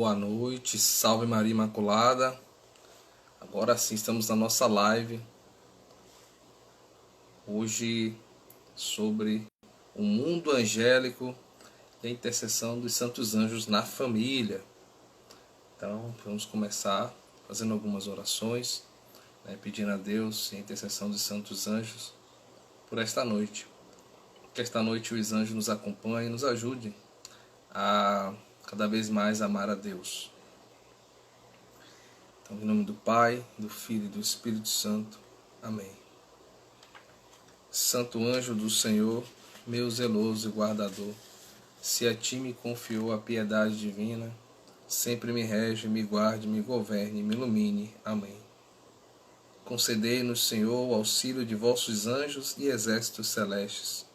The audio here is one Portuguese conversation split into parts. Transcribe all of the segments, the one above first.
Boa noite, salve Maria Imaculada. Agora sim estamos na nossa live. Hoje sobre o mundo angélico e a intercessão dos santos anjos na família. Então vamos começar fazendo algumas orações, pedindo a Deus e a intercessão dos santos anjos por esta noite. Que esta noite os anjos nos acompanhem e nos ajudem a cada vez mais amar a Deus. Então, em nome do Pai, do Filho e do Espírito Santo. Amém. Santo anjo do Senhor, meu zeloso e guardador, se a ti me confiou a piedade divina, sempre me rege, me guarde, me governe, me ilumine. Amém. Concedei-nos, Senhor, o auxílio de vossos anjos e exércitos celestes,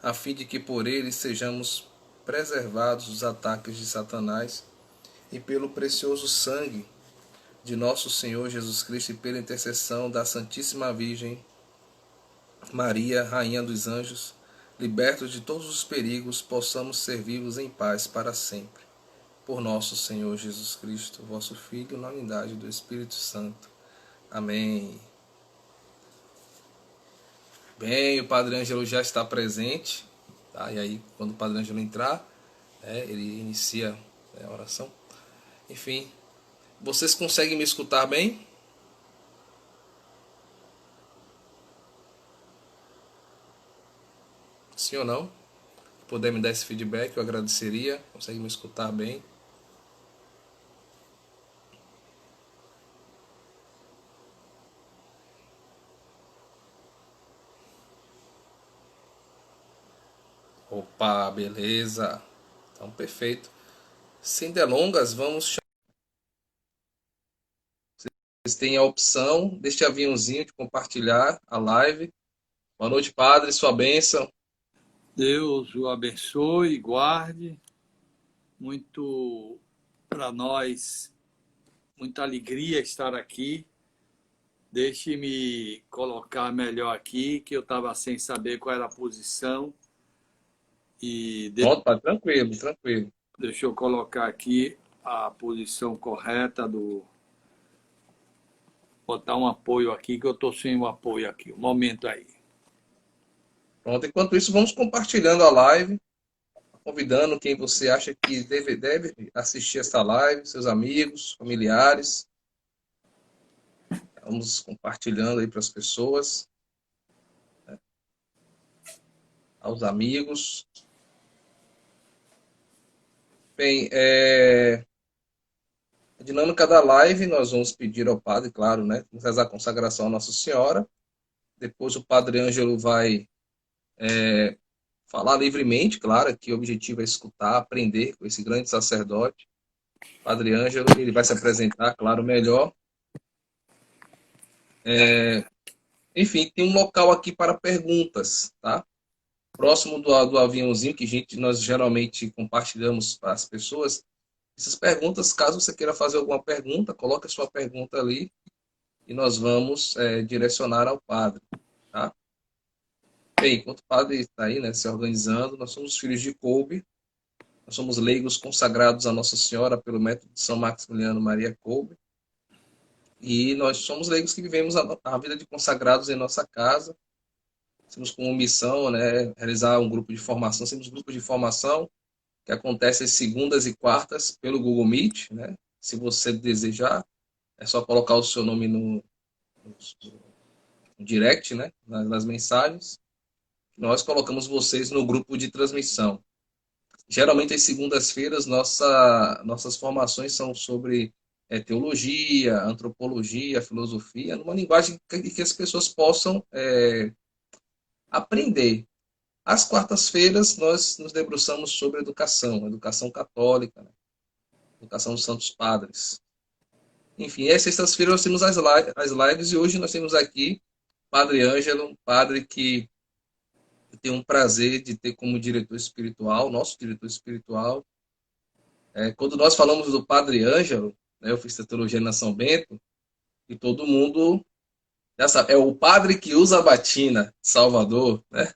a fim de que por eles sejamos preservados dos ataques de Satanás e pelo precioso sangue de nosso Senhor Jesus Cristo e pela intercessão da Santíssima Virgem Maria, Rainha dos Anjos, libertos de todos os perigos, possamos servir-vos em paz para sempre. Por nosso Senhor Jesus Cristo, vosso Filho, na unidade do Espírito Santo. Amém. Bem, o Padre Ângelo já está presente, tá? E aí, quando o Padre Ângelo entrar, ele inicia a oração. Enfim, vocês conseguem me escutar bem? Sim ou não? Se puder me dar esse feedback, eu agradeceria. Consegue me escutar bem? Opa, beleza. Então, perfeito. Sem delongas, vamos. Vocês têm a opção deste aviãozinho de compartilhar a live. Boa noite, Padre. Sua bênção. Deus o abençoe e guarde. Muito para nós, muita alegria estar aqui. Deixe-me colocar melhor aqui, que eu estava sem saber qual era a posição. Pronto, Padre. Tranquilo, tranquilo. Deixa eu colocar aqui a posição correta do... Botar um apoio aqui, que eu estou sem o apoio aqui. Um momento aí. Pronto, enquanto isso, vamos compartilhando a live, convidando quem você acha que deve assistir essa live, seus amigos, familiares. Vamos compartilhando aí para as pessoas, aos amigos. Bem, a dinâmica da live, nós vamos pedir ao Padre, claro, rezar a consagração à Nossa Senhora. Depois o Padre Ângelo vai falar livremente, claro, que o objetivo é escutar, aprender com esse grande sacerdote. Padre Ângelo, ele vai se apresentar, claro, melhor. Enfim, tem um local aqui para perguntas, tá? Próximo do aviãozinho que nós geralmente compartilhamos para as pessoas. Essas perguntas, caso você queira fazer alguma pergunta, coloque a sua pergunta ali e nós vamos direcionar ao padre, tá? Bem, enquanto o padre está aí, se organizando, nós somos filhos de Kolbe, nós somos leigos consagrados a Nossa Senhora pelo método de São Maximiliano Maria Kolbe, e nós somos leigos que vivemos a vida de consagrados em nossa casa. Temos como missão, realizar um grupo de formação. Temos grupos de formação que acontecem às segundas e quartas pelo Google Meet, Se você desejar, é só colocar o seu nome no direct, nas mensagens. Nós colocamos vocês no grupo de transmissão. Geralmente, às segundas-feiras, nossas formações são sobre teologia, antropologia, filosofia, numa linguagem que as pessoas possam aprender. Às quartas-feiras, nós nos debruçamos sobre educação católica, educação dos santos padres. Enfim, às sextas-feiras nós temos as lives e hoje nós temos aqui Padre Ângelo, um padre que tem um prazer de ter como diretor espiritual, nosso diretor espiritual. Quando nós falamos do Padre Ângelo, eu fiz teologia na São Bento, e todo mundo já sabe, é o padre que usa a batina, Salvador, né?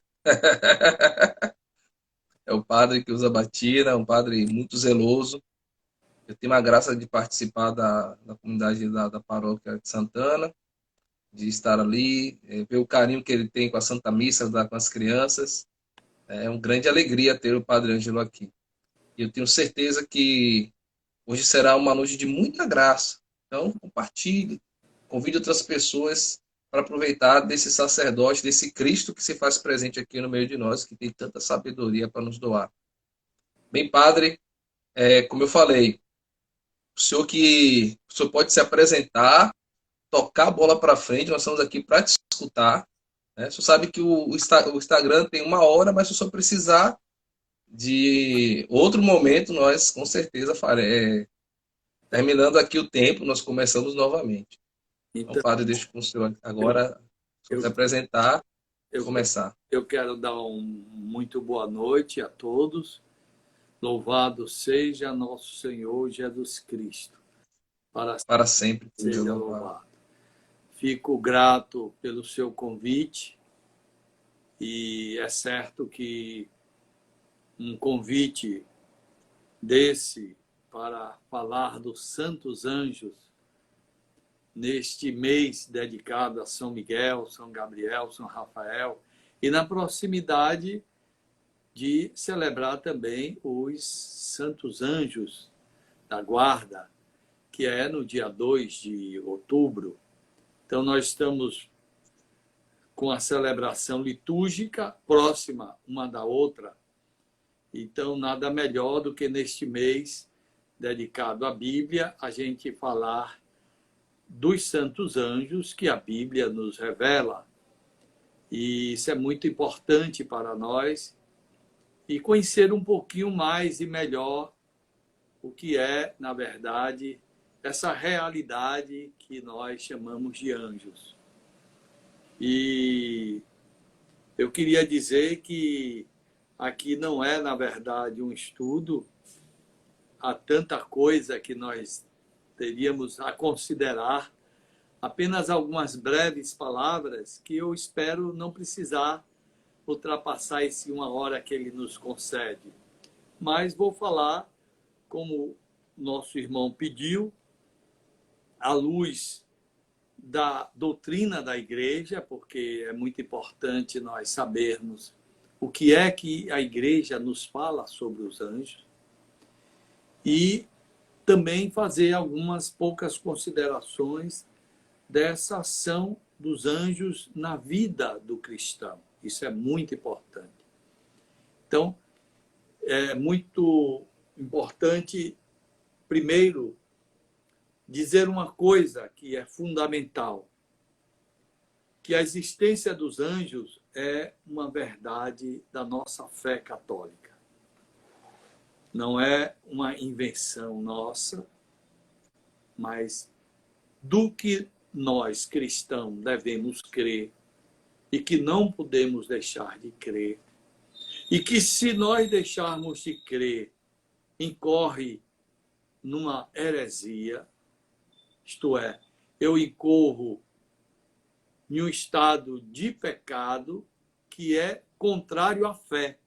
É o padre que usa a batina, um padre muito zeloso Eu tenho a graça de participar da comunidade da paróquia de Santana, de estar ali, ver o carinho que ele tem com a Santa Missa, com as crianças. É uma grande alegria ter o Padre Ângelo aqui. E eu tenho certeza que hoje será uma noite de muita graça. Então, compartilhe, convide outras pessoas para aproveitar desse sacerdote, desse Cristo que se faz presente aqui no meio de nós, que tem tanta sabedoria para nos doar. Bem, Padre, como eu falei, o senhor pode se apresentar, tocar a bola para frente, nós estamos aqui para te escutar. Né? O senhor sabe que o Instagram tem 1 hora, mas se o senhor precisar de outro momento, nós com certeza faremos. Terminando aqui o tempo, nós começamos novamente. Então, Então, Padre, deixo com o senhor eu, agora se eu, apresentar e eu, começar. eu quero dar muito boa noite a todos. Louvado seja nosso Senhor Jesus Cristo. Para Para sempre, seja seja louvado. louvado. Fico grato pelo seu convite e é certo que um convite desse para falar dos santos anjos neste mês dedicado a São Miguel, São Gabriel, São Rafael e na proximidade de celebrar também os santos anjos da guarda, que é no dia 2 de outubro. Então, nós estamos com a celebração litúrgica próxima uma da outra. Então, nada melhor do que neste mês dedicado à Bíblia, a gente falar dos santos anjos que a Bíblia nos revela. E isso é muito importante para nós e conhecer um pouquinho mais e melhor o que é, na verdade, essa realidade que nós chamamos de anjos. E eu queria dizer que aqui não é, na verdade, um estudo. Há tanta coisa que nós teríamos a considerar. Apenas algumas breves palavras que eu espero não precisar ultrapassar esse 1 hora que ele nos concede. Mas vou falar, como nosso irmão pediu, à luz da doutrina da igreja, porque é muito importante nós sabermos o que é que a igreja nos fala sobre os anjos e também fazer algumas poucas considerações dessa ação dos anjos na vida do cristão. Isso é muito importante. Então, é muito importante, primeiro, dizer uma coisa que é fundamental, que a existência dos anjos é uma verdade da nossa fé católica. Não é uma invenção nossa, mas do que nós, cristãos, devemos crer e que não podemos deixar de crer. E que se nós deixarmos de crer, incorre numa heresia, isto é, eu incorro em um estado de pecado que é contrário à fé.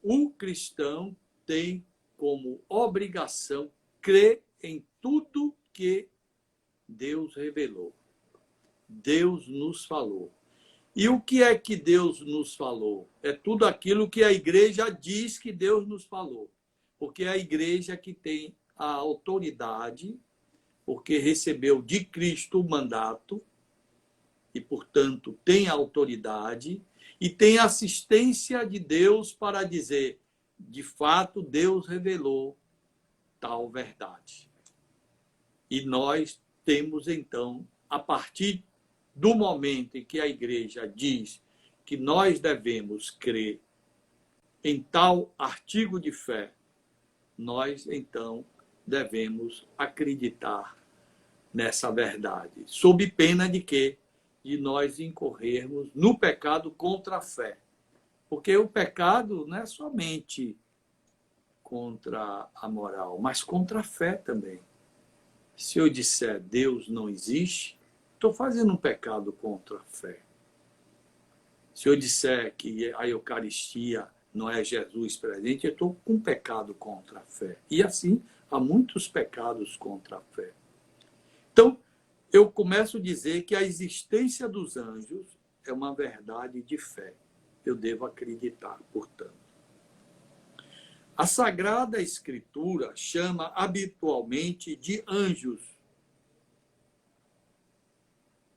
O cristão tem como obrigação crer em tudo que Deus revelou. Deus nos falou. E o que é que Deus nos falou? É tudo aquilo que a igreja diz que Deus nos falou. Porque é a igreja que tem a autoridade, porque recebeu de Cristo o mandato, e, portanto, tem a autoridade, e tem assistência de Deus para dizer, de fato, Deus revelou tal verdade. E nós temos, então, a partir do momento em que a igreja diz que nós devemos crer em tal artigo de fé, nós, então, devemos acreditar nessa verdade, sob pena de quê? De nós incorrermos no pecado contra a fé. Porque o pecado não é somente contra a moral, mas contra a fé também. Se eu disser Deus não existe, estou fazendo um pecado contra a fé. Se eu disser que a Eucaristia não é Jesus presente, eu estou com pecado contra a fé. E assim, há muitos pecados contra a fé. Então, eu começo a dizer que a existência dos anjos é uma verdade de fé. Eu devo acreditar, portanto. A Sagrada Escritura chama habitualmente de anjos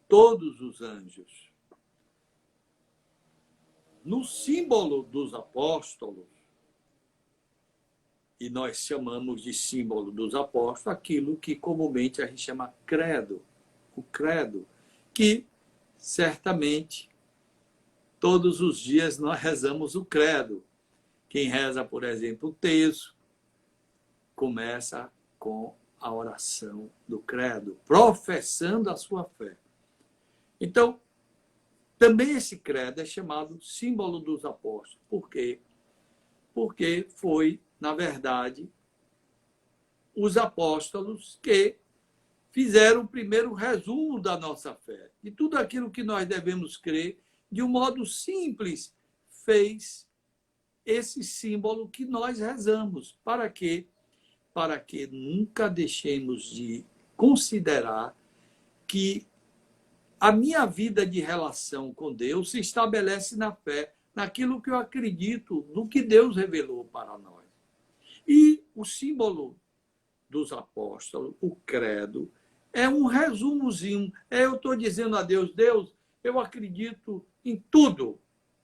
todos os anjos. No símbolo dos apóstolos, e nós chamamos de símbolo dos apóstolos aquilo que comumente a gente chama credo, o credo, que certamente todos os dias nós rezamos o credo. Quem reza, por exemplo, o terço, começa com a oração do credo, professando a sua fé. Então, também esse credo é chamado símbolo dos apóstolos. Por quê? Porque foi, na verdade, os apóstolos que fizeram o primeiro resumo da nossa fé. De tudo aquilo que nós devemos crer, de um modo simples, fez esse símbolo que nós rezamos. Para quê? Para que nunca deixemos de considerar que a minha vida de relação com Deus se estabelece na fé, naquilo que eu acredito, no que Deus revelou para nós. E o símbolo dos apóstolos, o credo, é um resumozinho. Eu estou dizendo a Deus, Deus, eu acredito em tudo.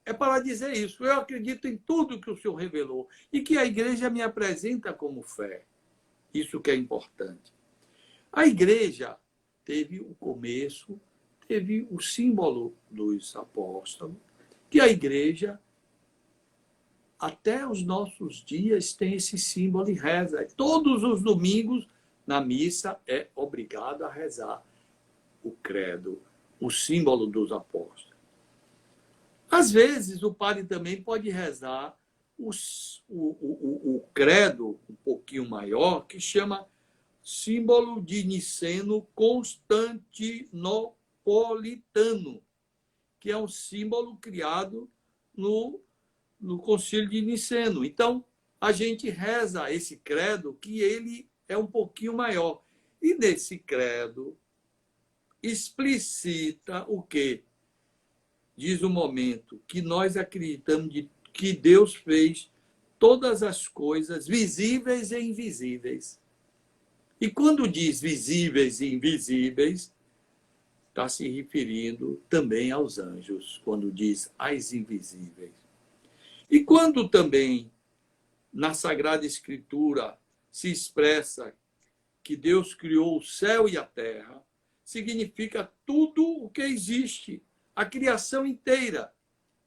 É para dizer isso, eu acredito em tudo que o Senhor revelou e que a igreja me apresenta como fé. Isso que é importante. A igreja teve o começo, teve o símbolo dos apóstolos, que a igreja, até os nossos dias, tem esse símbolo e reza. Todos os domingos, na missa, é obrigado a rezar o credo, o símbolo dos apóstolos. Às vezes, o padre também pode rezar o credo um pouquinho maior, que chama símbolo de Niceno Constantinopolitano, que é um símbolo criado no Concílio de Niceno. Então, a gente reza esse credo, que ele é um pouquinho maior. E nesse credo explicita o quê? Diz o momento que nós acreditamos que Deus fez todas as coisas visíveis e invisíveis. E quando diz visíveis e invisíveis, está se referindo também aos anjos, quando diz as invisíveis. E quando também na Sagrada Escritura se expressa que Deus criou o céu e a terra, significa tudo o que existe, a criação inteira.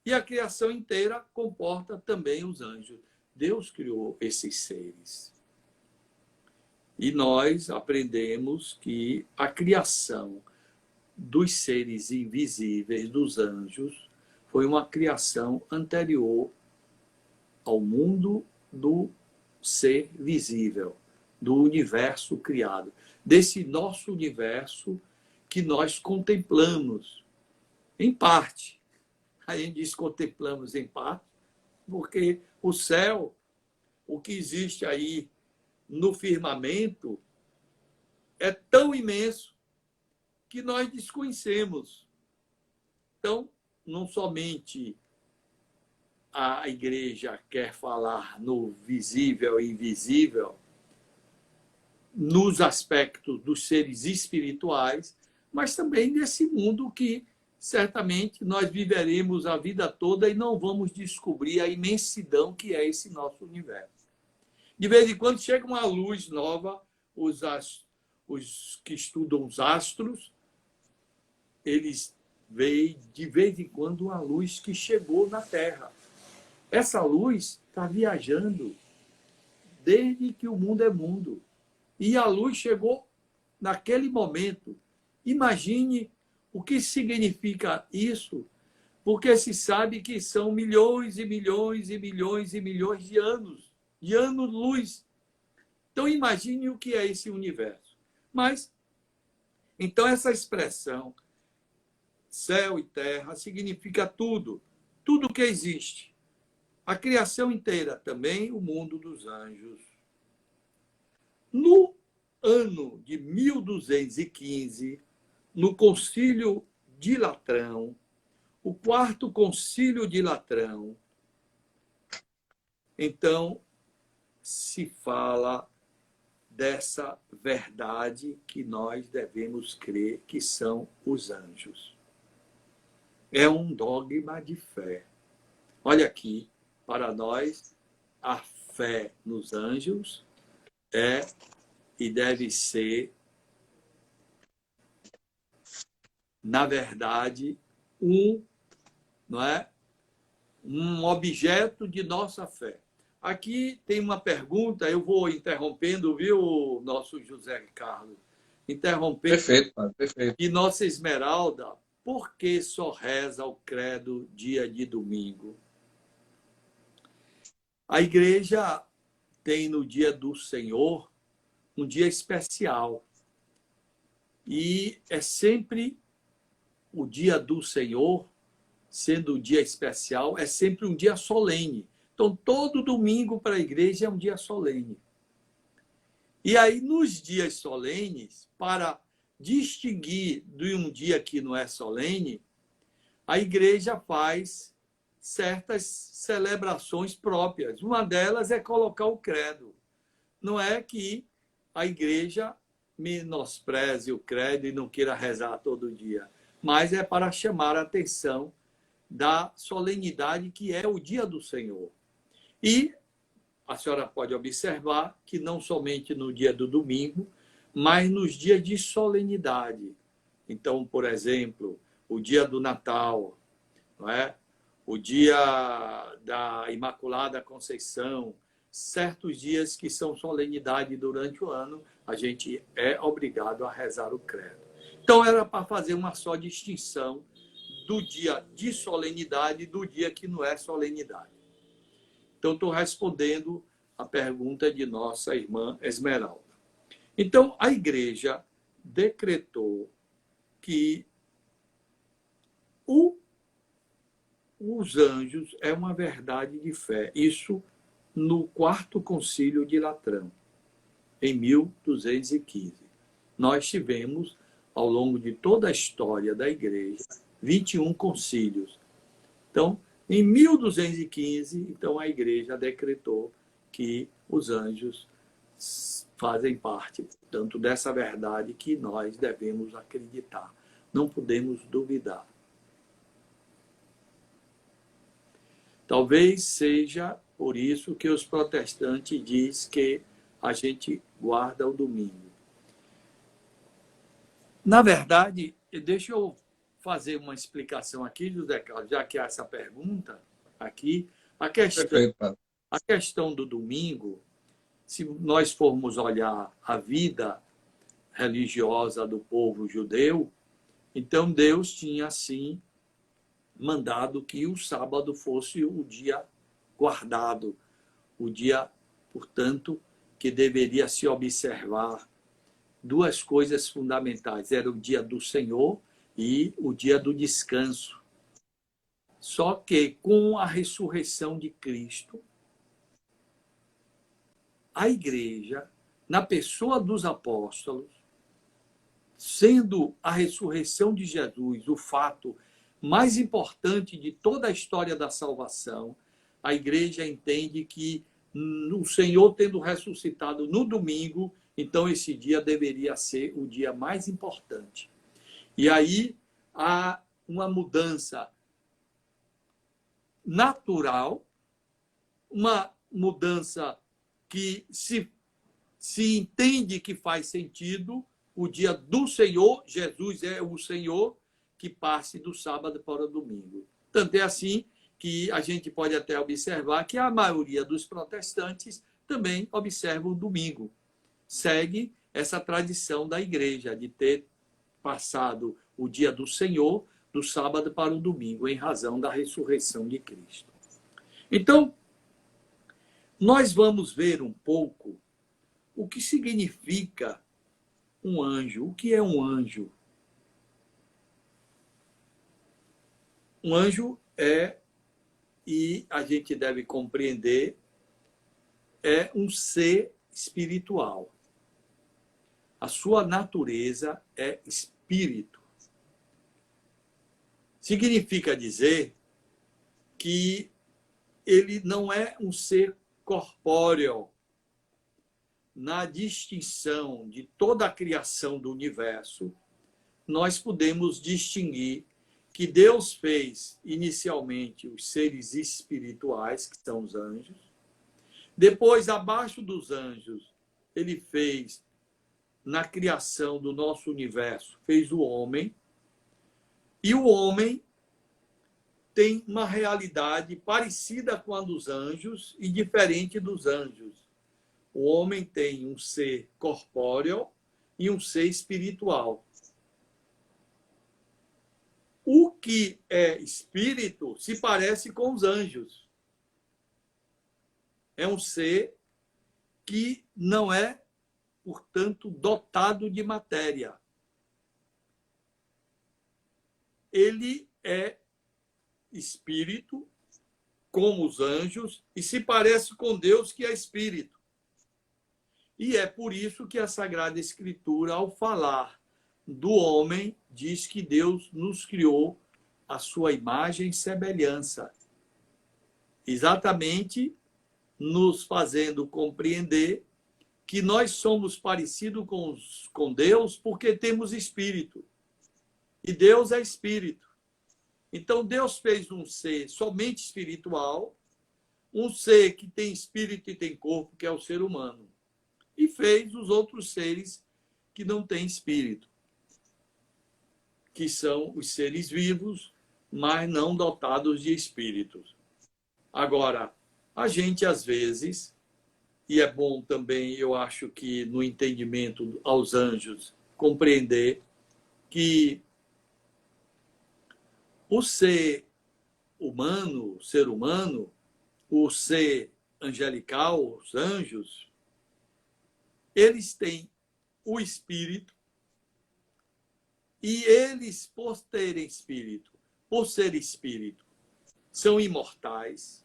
E a criação inteira comporta também os anjos. Deus criou esses seres. E nós aprendemos que a criação dos seres invisíveis, dos anjos, foi uma criação anterior ao mundo do ser visível, do universo criado, desse nosso universo que nós contemplamos, em parte. A gente diz contemplamos em parte, porque o céu, o que existe aí no firmamento, é tão imenso que nós desconhecemos. Então, não somente a igreja quer falar no visível e invisível, nos aspectos dos seres espirituais, mas também nesse mundo que certamente nós viveremos a vida toda e não vamos descobrir a imensidão que é esse nosso universo. De vez em quando chega uma luz nova, os que estudam os astros, eles veem de vez em quando uma luz que chegou na Terra. Essa luz está viajando desde que o mundo é mundo. E a luz chegou naquele momento. Imagine o que significa isso, porque se sabe que são milhões e milhões e milhões e milhões de anos-luz. Então, imagine o que é esse universo. Mas, então, essa expressão, céu e terra, significa tudo, tudo que existe. A criação inteira, também o mundo dos anjos. No ano de 1215, no Concílio de Latrão, o quarto Concílio de Latrão, então se fala dessa verdade que nós devemos crer que são os anjos. É um dogma de fé. Olha aqui, para nós, a fé nos anjos é e deve ser, na verdade, não é? Um objeto de nossa fé. Aqui tem uma pergunta, eu vou interrompendo, viu, nosso José Carlos? Interrompendo. Perfeito, padre, perfeito. E nossa Esmeralda, por que só reza o credo dia de domingo? A igreja tem no dia do Senhor um dia especial. E é sempre o dia do Senhor, sendo o dia especial, é sempre um dia solene. Então, todo domingo para a igreja é um dia solene. E aí, nos dias solenes, para distinguir de um dia que não é solene, a igreja faz certas celebrações próprias. Uma delas é colocar o credo. Não é que a igreja menospreze o credo e não queira rezar todo dia, mas é para chamar a atenção da solenidade que é o dia do Senhor. E a senhora pode observar que não somente no dia do domingo, mas nos dias de solenidade. Então, por exemplo, o dia do Natal, não é? O dia da Imaculada Conceição, certos dias que são solenidade durante o ano, a gente é obrigado a rezar o credo. Então, era para fazer uma só distinção do dia de solenidade e do dia que não é solenidade. Então, estou respondendo a pergunta de nossa irmã Esmeralda. Então, a igreja decretou que os anjos é uma verdade de fé. Isso no quarto concílio de Latrão, em 1215. Nós tivemos, ao longo de toda a história da igreja, 21 concílios. Então, em 1215, então, a igreja decretou que os anjos fazem parte, portanto, dessa verdade que nós devemos acreditar. Não podemos duvidar. Talvez seja por isso que os protestantes dizem que a gente guarda o domingo. Na verdade, deixa eu fazer uma explicação aqui, José Carlos, já que há essa pergunta aqui. Perfeito, padre. A questão do domingo, se nós formos olhar a vida religiosa do povo judeu, então Deus tinha, assim, mandado que o sábado fosse o dia guardado, o dia, portanto, que deveria se observar duas coisas fundamentais. Era o dia do Senhor e o dia do descanso. Só que com a ressurreição de Cristo, a igreja, na pessoa dos apóstolos, sendo a ressurreição de Jesus o fato mais importante de toda a história da salvação, a igreja entende que o Senhor tendo ressuscitado no domingo, então esse dia deveria ser o dia mais importante. E aí há uma mudança natural, uma mudança que se entende que faz sentido. O dia do Senhor, Jesus é o Senhor, que passe do sábado para o domingo. Tanto é assim que a gente pode até observar que a maioria dos protestantes também observa o domingo. Segue essa tradição da igreja de ter passado o dia do Senhor do sábado para o domingo, em razão da ressurreição de Cristo. Então, nós vamos ver um pouco o que significa um anjo. O que é um anjo? Um anjo é e a gente deve compreender, é um ser espiritual. A sua natureza é espírito. Significa dizer que ele não é um ser corpóreo. Na distinção de toda a criação do universo, nós podemos distinguir que Deus fez inicialmente os seres espirituais, que são os anjos. Depois, abaixo dos anjos, ele fez, na criação do nosso universo, fez o homem. E o homem tem uma realidade parecida com a dos anjos e diferente dos anjos. O homem tem um ser corpóreo e um ser espiritual. O que é espírito se parece com os anjos. É um ser que não é, portanto, dotado de matéria. Ele é espírito, como os anjos, e se parece com Deus, que é espírito. E é por isso que a Sagrada Escritura, ao falar do homem, diz que Deus nos criou a sua imagem e semelhança. Exatamente nos fazendo compreender que nós somos parecidos com Deus porque temos espírito. E Deus é espírito. Então Deus fez um ser somente espiritual, um ser que tem espírito e tem corpo, que é o ser humano. E fez os outros seres que não têm espírito, que são os seres vivos, mas não dotados de espíritos. Agora, a gente, às vezes, e é bom também, eu acho que no entendimento aos anjos, compreender que o ser humano, o ser angelical, os anjos, eles têm o espírito e eles, por terem espírito, por ser espírito, são imortais.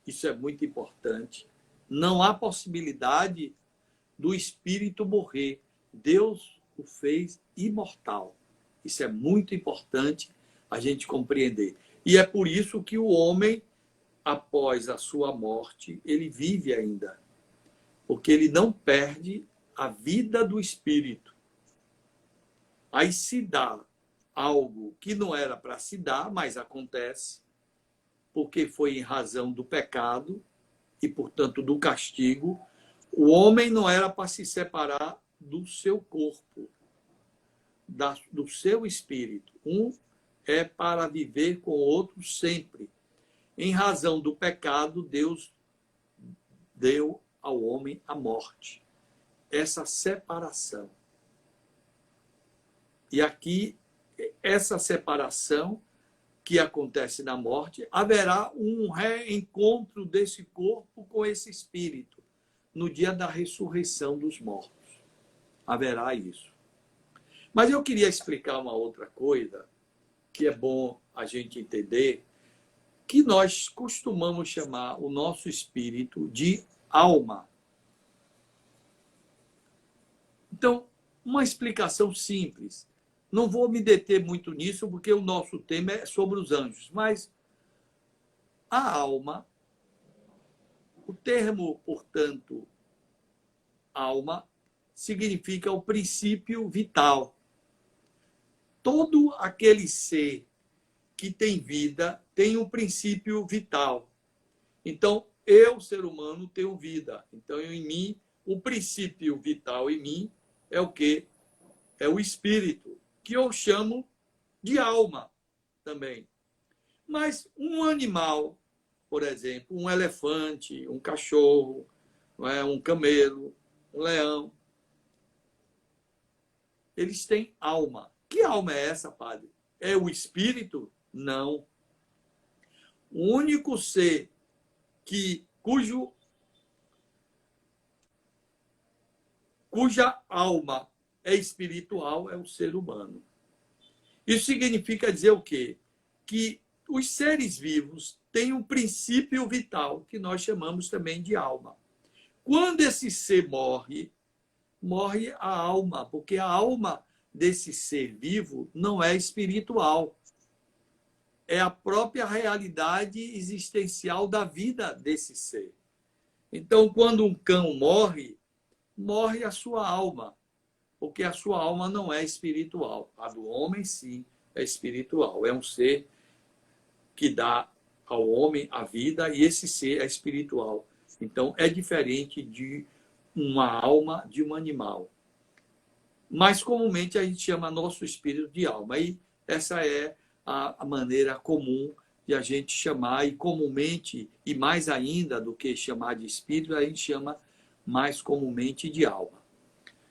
Isso é muito importante. Não há possibilidade do espírito morrer. Deus o fez imortal. Isso é muito importante a gente compreender. E é por isso que o homem, após a sua morte, ele vive ainda. Porque ele não perde a vida do espírito. Aí se dá algo que não era para se dar, mas acontece, porque foi em razão do pecado e, portanto, do castigo. O homem não era para se separar do seu corpo, do seu espírito. Um é para viver com o outro sempre. Em razão do pecado, Deus deu ao homem a morte. Essa separação. E aqui, essa separação que acontece na morte, haverá um reencontro desse corpo com esse espírito no dia da ressurreição dos mortos. Haverá isso. Mas eu queria explicar uma outra coisa que é bom a gente entender, que nós costumamos chamar o nosso espírito de alma. Então, uma explicação simples. Não vou me deter muito nisso, porque o nosso tema é sobre os anjos. Mas a alma, o termo, portanto, alma, significa o princípio vital. Todo aquele ser que tem vida tem um princípio vital. Então, eu, ser humano, tenho vida. Então, em mim, o princípio vital em mim é o quê? É o espírito, que eu chamo de alma também. Mas um animal, por exemplo, um elefante, um cachorro, um camelo, um leão, eles têm alma. Que alma é essa, padre? É o espírito? Não. O único ser cuja alma é espiritual é o ser humano. Isso significa dizer o quê? Que os seres vivos têm um princípio vital, que nós chamamos também de alma. Quando esse ser morre, morre a alma, porque a alma desse ser vivo não é espiritual. É a própria realidade existencial da vida desse ser. Então, quando um cão morre, morre a sua alma, porque a sua alma não é espiritual. A do homem, sim, é espiritual. É um ser que dá ao homem a vida e esse ser é espiritual. Então, é diferente de uma alma de um animal. Mas, comumente, a gente chama nosso espírito de alma. E essa é a maneira comum de a gente chamar, e comumente, e mais ainda do que chamar de espírito, a gente chama mais comumente de alma.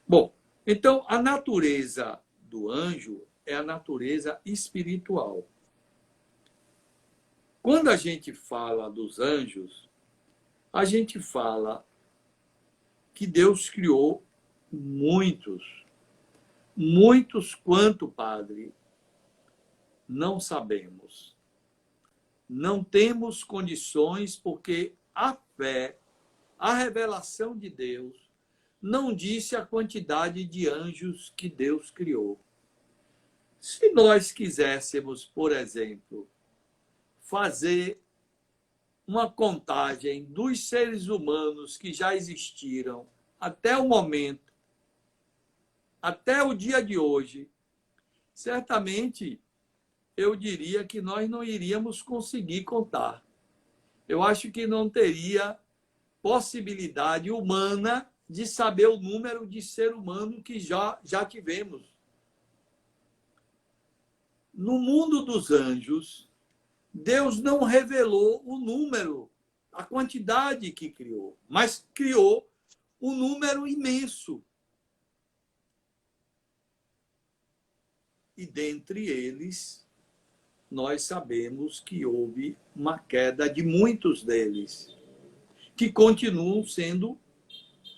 Bom, então, a natureza do anjo é a natureza espiritual. Quando a gente fala dos anjos, a gente fala que Deus criou muitos. Muitos quanto, Padre? Não sabemos. Não temos condições, porque a fé, a revelação de Deus, não disse a quantidade de anjos que Deus criou. Se nós quiséssemos, por exemplo, fazer uma contagem dos seres humanos que já existiram até o momento, até o dia de hoje, certamente eu diria que nós não iríamos conseguir contar. Eu acho que não teria possibilidade humana de saber o número de ser humano que já tivemos. No mundo dos anjos, Deus não revelou o número, a quantidade que criou, mas criou um número imenso. E dentre eles, nós sabemos que houve uma queda de muitos deles, que continuam sendo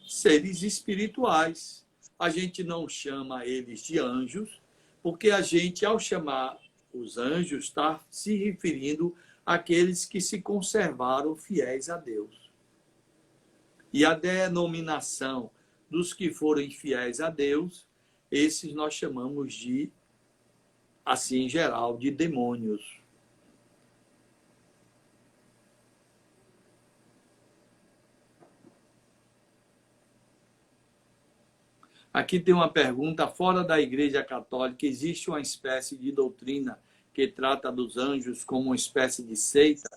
seres espirituais. A gente não chama eles de anjos, porque a gente, ao chamar os anjos, está se referindo àqueles que se conservaram fiéis a Deus. E a denominação dos que foram infiéis a Deus, esses nós chamamos de, assim em geral, de demônios. Aqui tem uma pergunta: fora da Igreja Católica, existe uma espécie de doutrina que trata dos anjos como uma espécie de seita?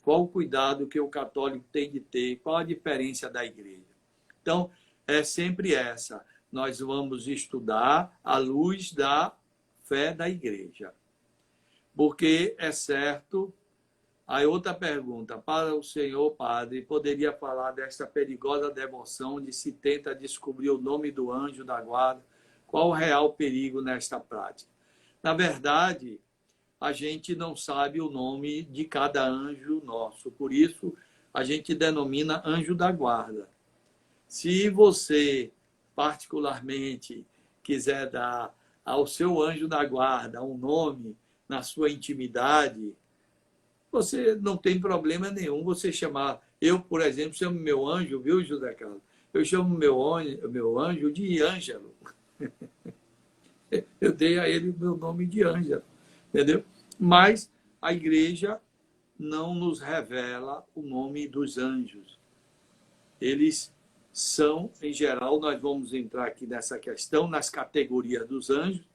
Qual o cuidado que o católico tem de ter? Qual a diferença da Igreja? Então, é sempre essa. Nós vamos estudar à luz da fé da Igreja. Porque é certo. Aí outra pergunta: para o senhor padre, poderia falar desta perigosa devoção onde se tenta descobrir o nome do anjo da guarda? Qual o real perigo nesta prática? Na verdade, a gente não sabe o nome de cada anjo nosso, por isso a gente denomina anjo da guarda. Se você, particularmente, quiser dar ao seu anjo da guarda um nome na sua intimidade, você não tem problema nenhum você chamar. Eu, por exemplo, chamo meu anjo, viu, José Carlos? Eu chamo meu anjo de Ângelo. Eu dei a ele o meu nome de Ângelo, entendeu? Mas a Igreja não nos revela o nome dos anjos. Eles são, em geral, nós vamos entrar aqui nessa questão, nas categorias dos anjos,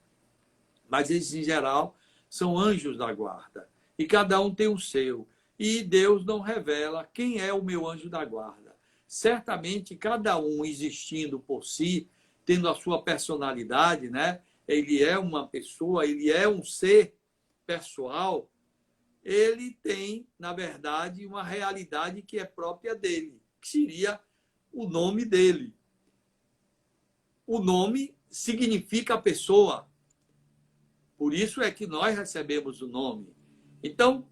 mas eles, em geral, são anjos da guarda. E cada um tem o seu. E Deus não revela quem é o meu anjo da guarda. Certamente, cada um existindo por si, tendo a sua personalidade, né? Ele é uma pessoa, ele é um ser pessoal, ele tem, na verdade, uma realidade que é própria dele, que seria o nome dele. O nome significa a pessoa. Por isso é que nós recebemos o nome. Então,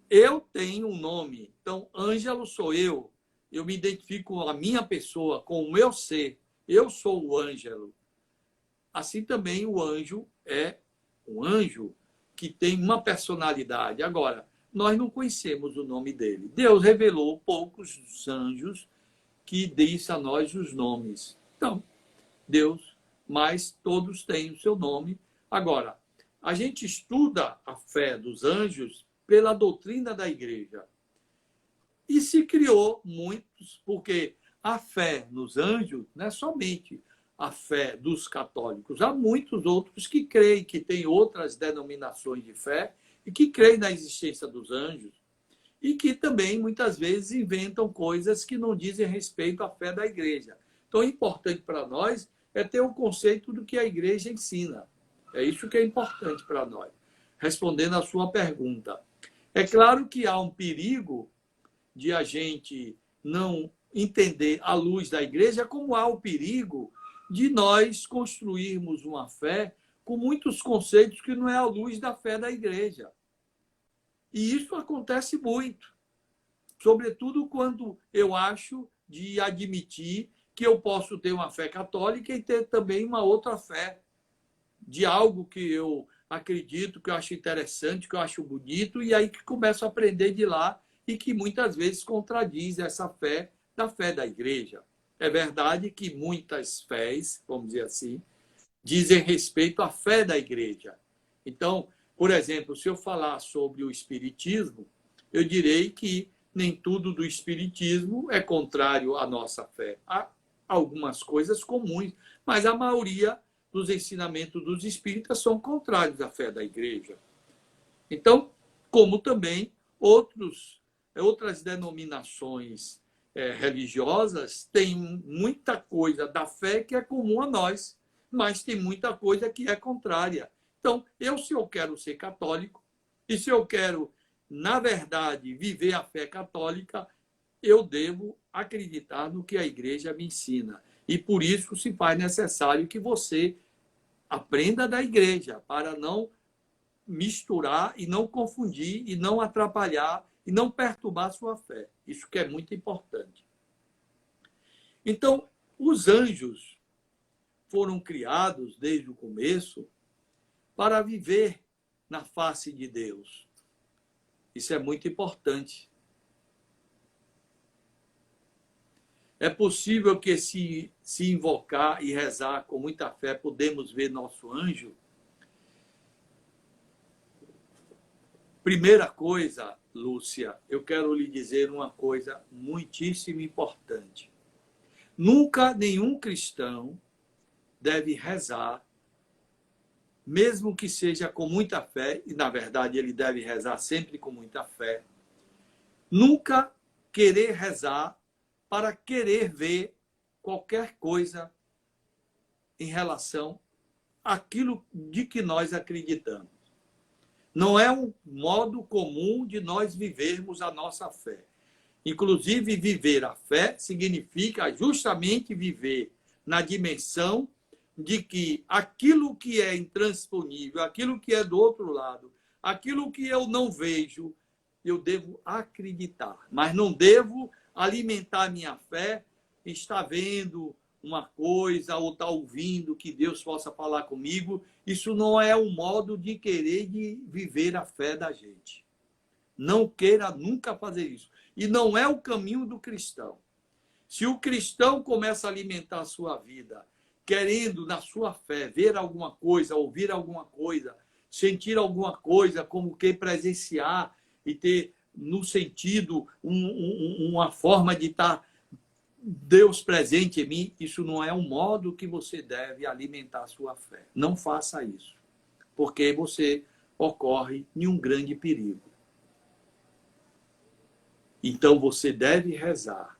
eu tenho um nome. Então, Ângelo sou eu. Eu me identifico com a minha pessoa, com o meu ser. Eu sou o Ângelo. Assim também o anjo é um anjo que tem uma personalidade. Agora, nós não conhecemos o nome dele. Deus revelou poucos anjos que disse a nós os nomes. Então, Deus, mas todos têm o seu nome. Agora, a gente estuda a fé dos anjos pela doutrina da igreja. E se criou muitos, porque a fé nos anjos não é somente a fé dos católicos. Há muitos outros que creem, que têm outras denominações de fé e que creem na existência dos anjos. E que também, muitas vezes, inventam coisas que não dizem respeito à fé da igreja. Então, o importante para nós é ter o conceito do que a igreja ensina. É isso que é importante para nós. Respondendo à sua pergunta. É claro que há um perigo de a gente não entender a luz da igreja, como há o perigo de nós construirmos uma fé com muitos conceitos que não é a luz da fé da igreja. E isso acontece muito, sobretudo quando eu acho de admitir que eu posso ter uma fé católica e ter também uma outra fé de algo que eu acredito, que eu acho interessante, que eu acho bonito, e aí que começo a aprender de lá e que muitas vezes contradiz essa fé da igreja. É verdade que muitas fés, vamos dizer assim, dizem respeito à fé da igreja. Então, por exemplo, se eu falar sobre o espiritismo, eu direi que nem tudo do espiritismo é contrário à nossa fé. Há algumas coisas comuns, mas a maioria dos ensinamentos dos espíritas são contrários à fé da igreja. Então, como também outras denominações religiosas têm muita coisa da fé que é comum a nós, mas tem muita coisa que é contrária. Então, se eu quero ser católico, e se eu quero, na verdade, viver a fé católica, eu devo acreditar no que a igreja me ensina. E por isso se faz necessário que você aprenda da igreja, para não misturar e não confundir e não atrapalhar e não perturbar a sua fé. Isso que é muito importante. Então, os anjos foram criados desde o começo para viver na face de Deus. Isso é muito importante. É possível que se invocar e rezar com muita fé, podemos ver nosso anjo. Primeira coisa, Lúcia, eu quero lhe dizer uma coisa muitíssimo importante. Nunca nenhum cristão deve rezar, mesmo que seja com muita fé, e na verdade ele deve rezar sempre com muita fé, nunca querer rezar para querer ver qualquer coisa em relação àquilo de que nós acreditamos. Não é um modo comum de nós vivermos a nossa fé. Inclusive, viver a fé significa justamente viver na dimensão de que aquilo que é intransponível, aquilo que é do outro lado, aquilo que eu não vejo, eu devo acreditar. Mas não devo alimentar minha fé, estar vendo uma coisa ou estar ouvindo que Deus possa falar comigo. Isso não é um modo de querer de viver a fé da gente. Não queira nunca fazer isso. E não é o caminho do cristão. Se o cristão começa a alimentar a sua vida, querendo na sua fé ver alguma coisa, ouvir alguma coisa, sentir alguma coisa, como que presenciar e ter no sentido uma forma de estar Deus presente em mim, isso não é um modo que você deve alimentar a sua fé. Não faça isso, porque você ocorre em um grande perigo. Então você deve rezar,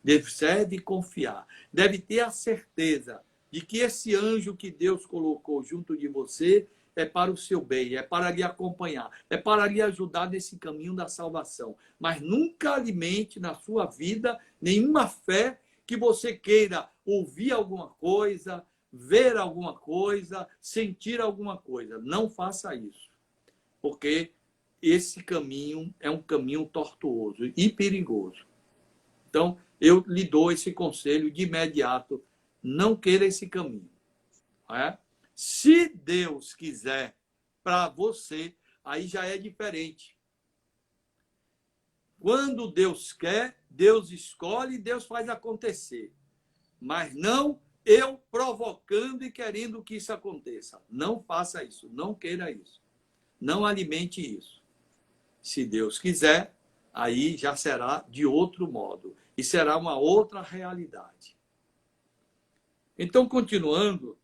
deve confiar, deve ter a certeza de que esse anjo que Deus colocou junto de você é para o seu bem, é para lhe acompanhar, é para lhe ajudar nesse caminho da salvação. Mas nunca alimente na sua vida nenhuma fé que você queira ouvir alguma coisa, ver alguma coisa, sentir alguma coisa. Não faça isso, porque esse caminho é um caminho tortuoso e perigoso. Então, eu lhe dou esse conselho de imediato, não queira esse caminho. Não é? Se Deus quiser para você, aí já é diferente. Quando Deus quer, Deus escolhe e Deus faz acontecer. Mas não eu provocando e querendo que isso aconteça. Não faça isso, não queira isso. Não alimente isso. Se Deus quiser, aí já será de outro modo. E será uma outra realidade. Então, continuando,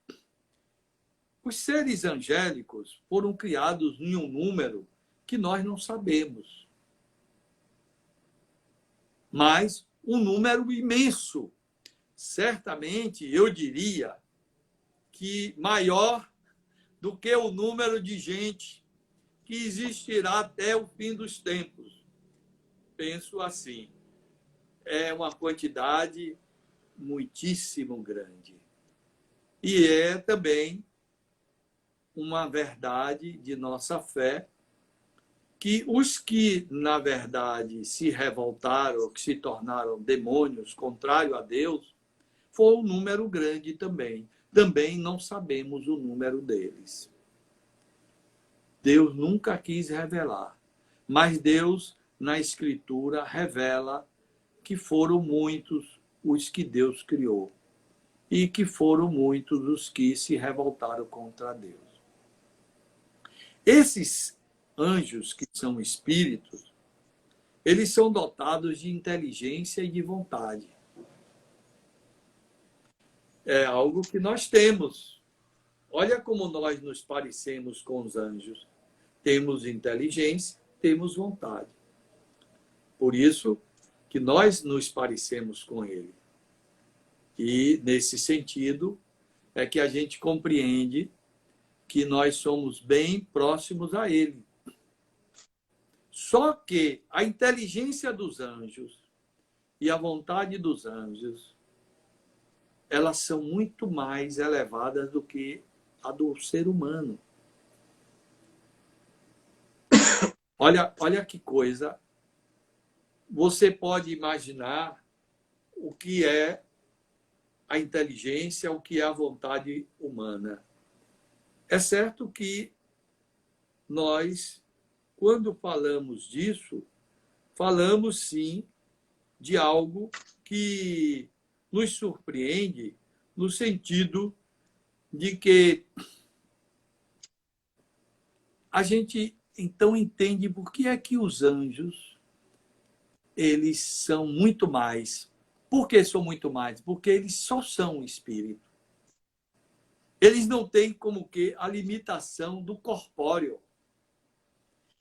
os seres angélicos foram criados em um número que nós não sabemos. Mas um número imenso. Certamente, eu diria que maior do que o número de gente que existirá até o fim dos tempos. Penso assim. É uma quantidade muitíssimo grande. E é também uma verdade de nossa fé que os que, na verdade, se revoltaram, que se tornaram demônios, contrário a Deus, foi um número grande também. Também não sabemos o número deles. Deus nunca quis revelar, mas Deus, na Escritura, revela que foram muitos os que Deus criou e que foram muitos os que se revoltaram contra Deus. Esses anjos, que são espíritos, eles são dotados de inteligência e de vontade. É algo que nós temos. Olha como nós nos parecemos com os anjos. Temos inteligência, temos vontade. Por isso que nós nos parecemos com ele. E, nesse sentido, é que a gente compreende que nós somos bem próximos a ele. Só que a inteligência dos anjos e a vontade dos anjos, elas são muito mais elevadas do que a do ser humano. Olha que coisa. Você pode imaginar o que é a inteligência, o que é a vontade humana. É certo que nós, quando falamos disso, falamos sim de algo que nos surpreende no sentido de que a gente então entende por que é que os anjos eles são muito mais. Por que são muito mais? Porque eles só são espírito. Eles não têm como que a limitação do corpóreo.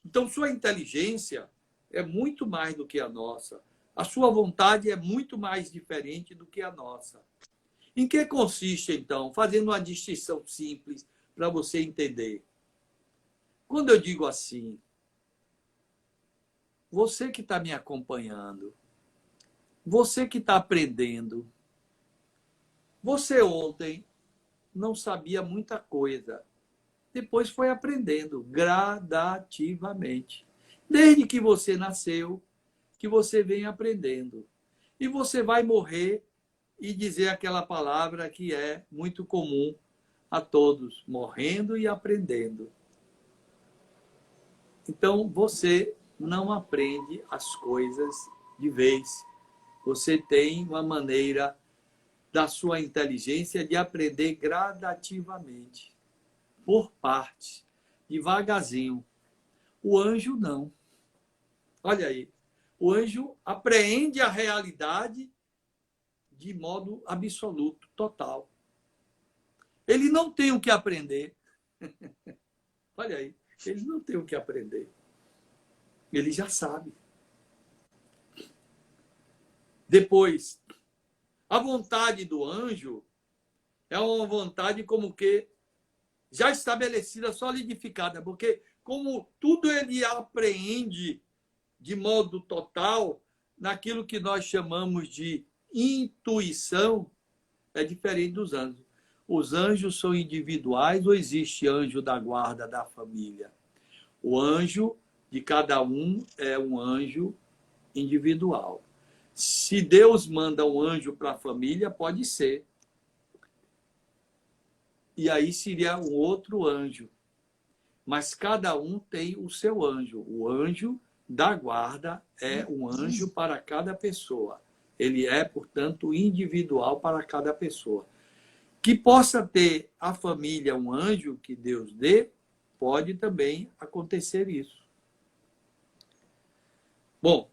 Então, sua inteligência é muito mais do que a nossa. A sua vontade é muito mais diferente do que a nossa. Em que consiste, então? Fazendo uma distinção simples para você entender. Quando eu digo assim, você que está me acompanhando, você que está aprendendo, você ontem não sabia muita coisa. Depois foi aprendendo gradativamente. Desde que você nasceu, que você vem aprendendo. E você vai morrer e dizer aquela palavra que é muito comum a todos, morrendo e aprendendo. Então, você não aprende as coisas de vez. Você tem uma maneira da sua inteligência de aprender gradativamente, por partes, devagarzinho. O anjo não. Olha aí, o anjo apreende a realidade de modo absoluto, total. Ele não tem o que aprender. Olha aí, ele não tem o que aprender. Ele já sabe. Depois, a vontade do anjo é uma vontade como que já estabelecida, solidificada, porque como tudo ele apreende de modo total, naquilo que nós chamamos de intuição, é diferente dos anjos. Os anjos são individuais ou existe anjo da guarda da família? O anjo de cada um é um anjo individual. Se Deus manda um anjo para a família, pode ser. E aí seria um outro anjo. mas cada um tem o seu anjo. O anjo da guarda é um anjo para cada pessoa. Ele é, portanto, individual para cada pessoa. Que possa ter a família um anjo que Deus dê, pode também acontecer isso. Bom,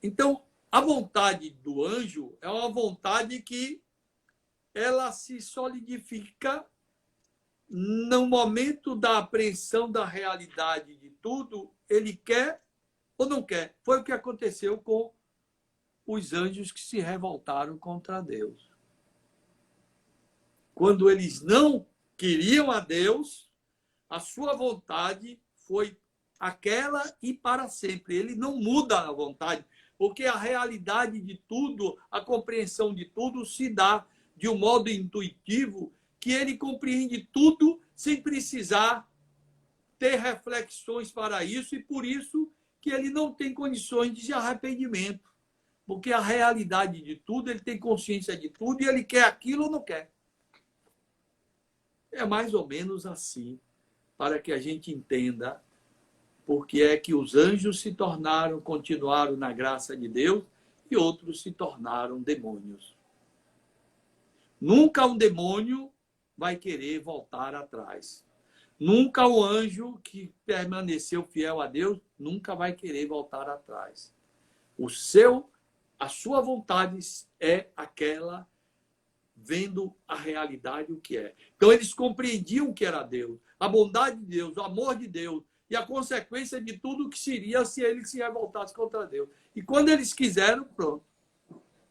então, a vontade do anjo é uma vontade que ela se solidifica no momento da apreensão da realidade de tudo, ele quer ou não quer. Foi o que aconteceu com os anjos que se revoltaram contra Deus. Quando eles não queriam a Deus, a sua vontade foi aquela e para sempre. Ele não muda a vontade, porque a realidade de tudo, a compreensão de tudo se dá de um modo intuitivo, que ele compreende tudo sem precisar ter reflexões para isso, e por isso que ele não tem condições de arrependimento. Porque a realidade de tudo, ele tem consciência de tudo e ele quer aquilo ou não quer. É mais ou menos assim, para que a gente entenda porque é que os anjos se tornaram, continuaram na graça de Deus e outros se tornaram demônios. Nunca um demônio vai querer voltar atrás. Nunca o anjo que permaneceu fiel a Deus nunca vai querer voltar atrás. A sua vontade é aquela vendo a realidade o que é. Então eles compreendiam o que era Deus, a bondade de Deus, o amor de Deus e a consequência de tudo o que seria se eles se revoltassem contra Deus. E quando eles quiseram, pronto,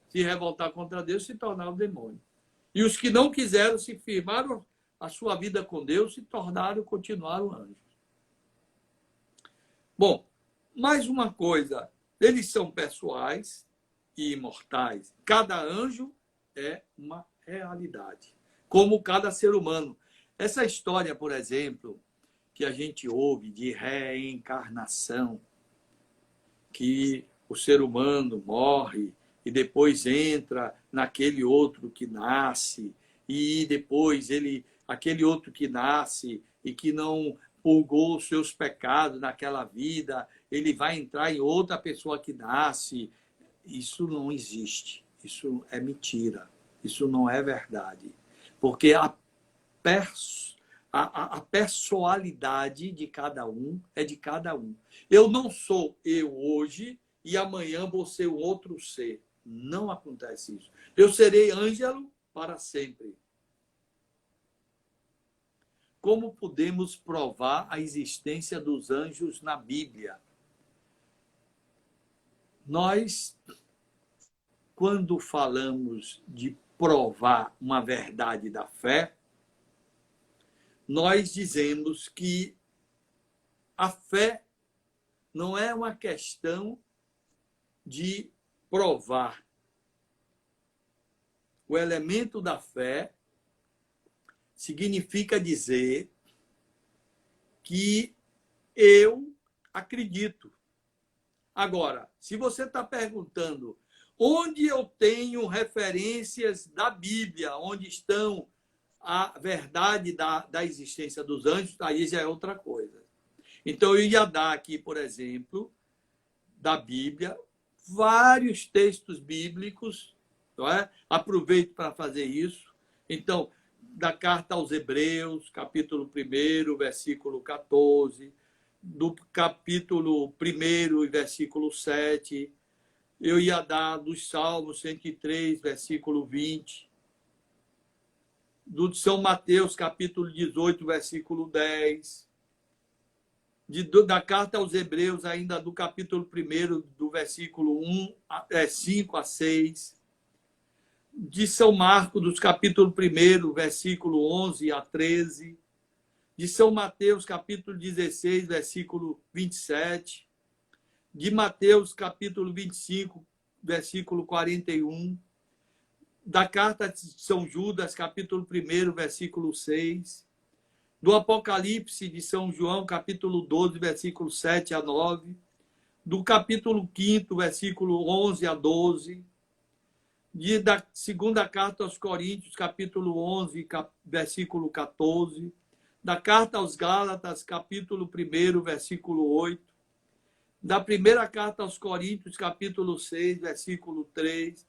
se revoltar contra Deus, se tornaram demônio. E os que não quiseram, se firmaram a sua vida com Deus, se tornaram, continuaram anjos. Bom, mais uma coisa, eles são pessoais e imortais. Cada anjo é uma realidade, como cada ser humano. Essa história, por exemplo, que a gente ouve de reencarnação, que o ser humano morre e depois entra naquele outro que nasce, e depois aquele outro que nasce e que não purgou os seus pecados naquela vida, ele vai entrar em outra pessoa que nasce. Isso não existe. Isso é mentira. Isso não é verdade. Porque a personalidade de cada um é de cada um. Eu não sou eu hoje e amanhã vou ser outro ser. Não acontece isso. Eu serei Ângelo para sempre. Como podemos provar a existência dos anjos na Bíblia? Nós, quando falamos de provar uma verdade da fé, nós dizemos que a fé não é uma questão de provar. O elemento da fé significa dizer que eu acredito. Agora, se você está perguntando onde eu tenho referências da Bíblia, onde estão a verdade da existência dos anjos, aí já é outra coisa. Então, eu ia dar aqui, por exemplo, da Bíblia, vários textos bíblicos, não é? Aproveito para fazer isso. Então, da carta aos Hebreus, capítulo 1, versículo 14, do capítulo 1, versículo 7, eu ia dar dos Salmos 103, versículo 20, do São Mateus, capítulo 18, versículo 10, da carta aos Hebreus, ainda do capítulo 1, do versículo 5 a 6, de São Marcos, dos capítulo 1, versículo 11 a 13, de São Mateus, capítulo 16, versículo 27, de Mateus, capítulo 25, versículo 41, da carta de São Judas, capítulo 1, versículo 6, do Apocalipse de São João, capítulo 12, versículo 7 a 9, do capítulo 5, versículo 11 a 12, da segunda carta aos Coríntios, capítulo 11, versículo 14, da carta aos Gálatas, capítulo 1, versículo 8, da primeira carta aos Coríntios, capítulo 6, versículo 3,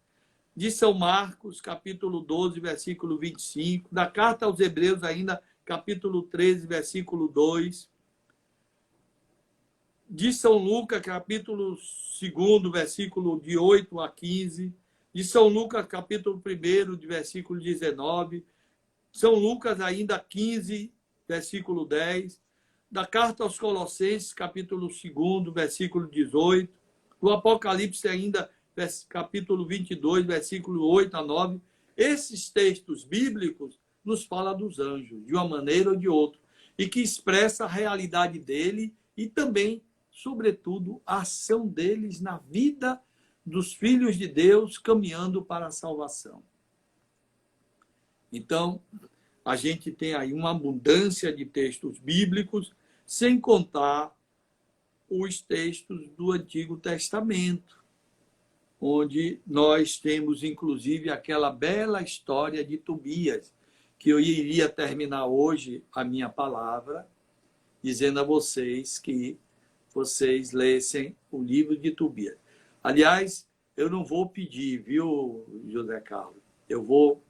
de São Marcos, capítulo 12, versículo 25, da carta aos Hebreus ainda, capítulo 13, versículo 2, de São Lucas, capítulo 2, versículo de 8 a 15, de São Lucas, capítulo 1, de versículo 19, São Lucas ainda 15, versículo 10, da carta aos Colossenses, capítulo 2, versículo 18, do Apocalipse ainda, capítulo 22, versículo 8 a 9. Esses textos bíblicos nos falam dos anjos, de uma maneira ou de outra, e que expressa a realidade dele e também, sobretudo, a ação deles na vida dos filhos de Deus caminhando para a salvação. Então, a gente tem aí uma abundância de textos bíblicos, sem contar os textos do Antigo Testamento, onde nós temos, inclusive, aquela bela história de Tobias, que eu iria terminar hoje a minha palavra, dizendo a vocês que vocês lessem o livro de Tobias. Aliás, eu não vou pedir, viu, José Carlos? Eu vou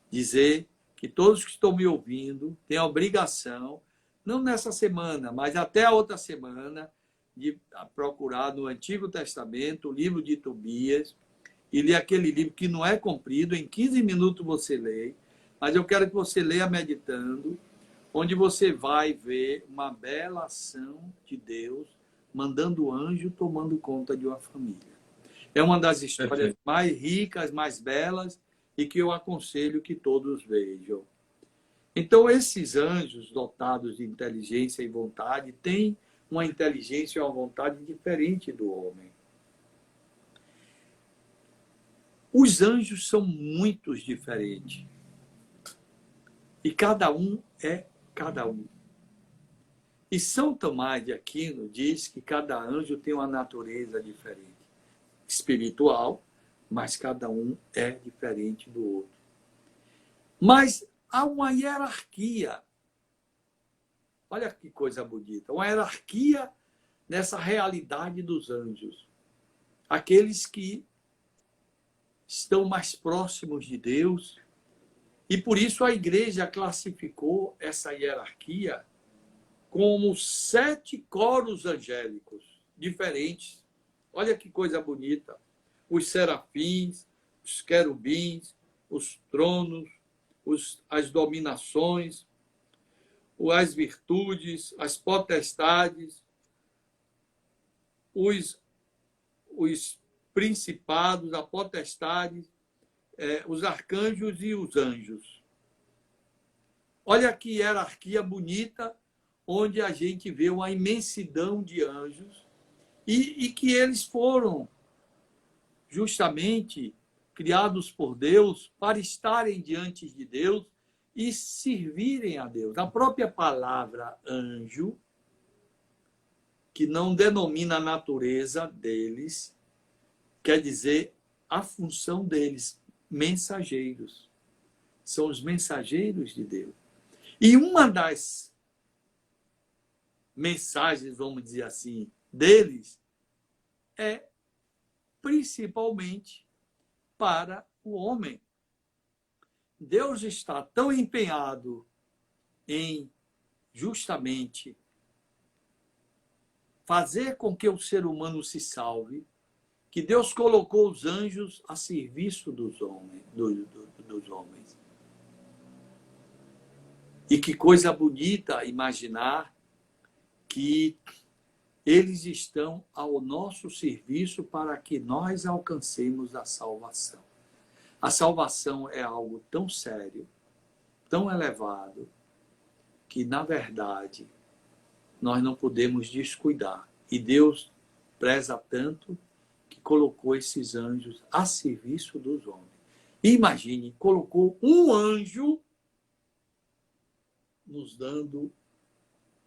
dizer que todos que estão me ouvindo têm a obrigação, não nessa semana, mas até a outra semana, de procurar no Antigo Testamento o livro de Tobias e ler aquele livro que não é comprido, em 15 minutos você lê, mas eu quero que você leia meditando, onde você vai ver uma bela ação de Deus mandando o anjo tomando conta de uma família. É uma das histórias mais ricas, mais belas, e que eu aconselho que todos vejam. Então, esses anjos dotados de inteligência e vontade têm uma inteligência e uma vontade diferente do homem. Os anjos são muitos diferentes. E cada um é cada um. E São Tomás de Aquino diz que cada anjo tem uma natureza diferente. Espiritual, mas cada um é diferente do outro. Mas há uma hierarquia. Olha que coisa bonita. Uma hierarquia nessa realidade dos anjos. Aqueles que estão mais próximos de Deus. E por isso a igreja classificou essa hierarquia como 7 coros angélicos diferentes. Olha que coisa bonita. Os serafins, os querubins, os tronos, as dominações, as virtudes, as potestades, os principados, a potestade, os arcanjos e os anjos. Olha que hierarquia bonita, onde a gente vê uma imensidão de anjos e que eles foram justamente criados por Deus para estarem diante de Deus e servirem a Deus. A própria palavra anjo, que não denomina a natureza deles, quer dizer a função deles, mensageiros. São os mensageiros de Deus. E uma das mensagens, vamos dizer assim, deles é principalmente para o homem. Deus está tão empenhado em justamente fazer com que o ser humano se salve, que Deus colocou os anjos a serviço dos homens. E que coisa bonita imaginar que eles estão ao nosso serviço para que nós alcancemos a salvação. A salvação é algo tão sério, tão elevado, que, na verdade, nós não podemos descuidar. E Deus preza tanto que colocou esses anjos a serviço dos homens. Imagine, colocou um anjo nos dando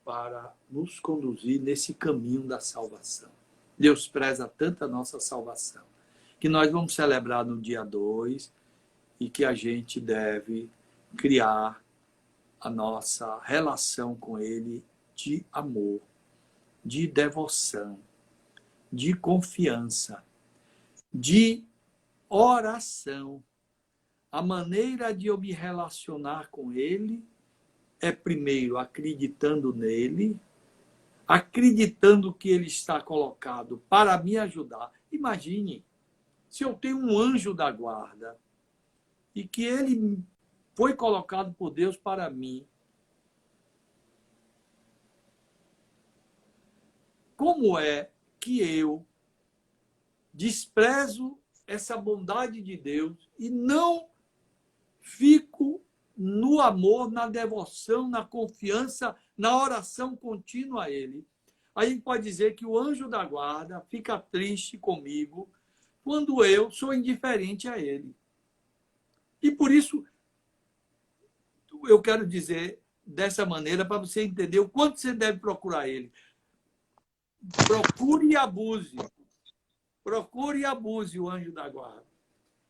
para nos conduzir nesse caminho da salvação. Deus preza tanto a nossa salvação, que nós vamos celebrar no dia 2 e que a gente deve criar a nossa relação com Ele de amor, de devoção, de confiança, de oração. A maneira de eu me relacionar com Ele é, primeiro, acreditando nele, acreditando que Ele está colocado para me ajudar. Imagine, se eu tenho um anjo da guarda e que ele foi colocado por Deus para mim, como é que eu desprezo essa bondade de Deus e não fico no amor, na devoção, na confiança, na oração contínua a Ele? Aí a gente pode dizer que o anjo da guarda fica triste comigo quando eu sou indiferente a Ele. E por isso, eu quero dizer dessa maneira para você entender o quanto você deve procurar Ele. Procure e abuse. Procure e abuse o anjo da guarda.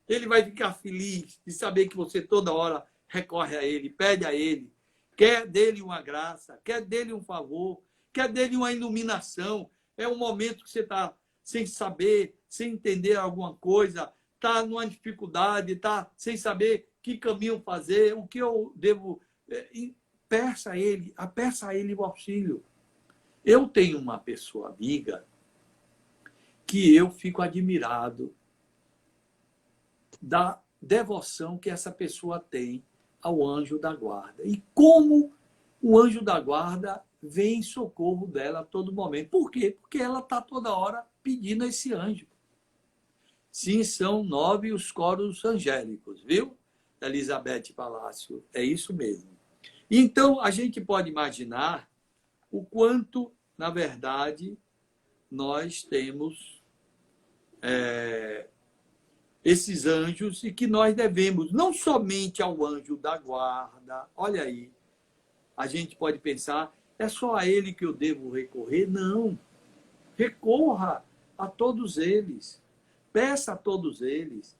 Ele vai ficar feliz de saber que você toda hora recorre a Ele, pede a Ele, quer dele uma graça, quer dele um favor, quer dele uma iluminação. É um momento que você está sem saber, sem entender alguma coisa, está numa dificuldade, está sem saber que caminho fazer, o que eu devo... Peça a Ele o auxílio. Eu tenho uma pessoa amiga que eu fico admirado da devoção que essa pessoa tem ao anjo da guarda. E como o anjo da guarda vem em socorro dela a todo momento. Por quê? Porque ela está toda hora pedindo a esse anjo. Sim, são 9 os coros angélicos, viu? Elizabeth Palácio, é isso mesmo. Então, a gente pode imaginar o quanto, na verdade, nós temos esses anjos e que nós devemos, não somente ao anjo da guarda, olha aí, a gente pode pensar, é só a ele que eu devo recorrer? Não. Recorra a todos eles. Peça a todos eles.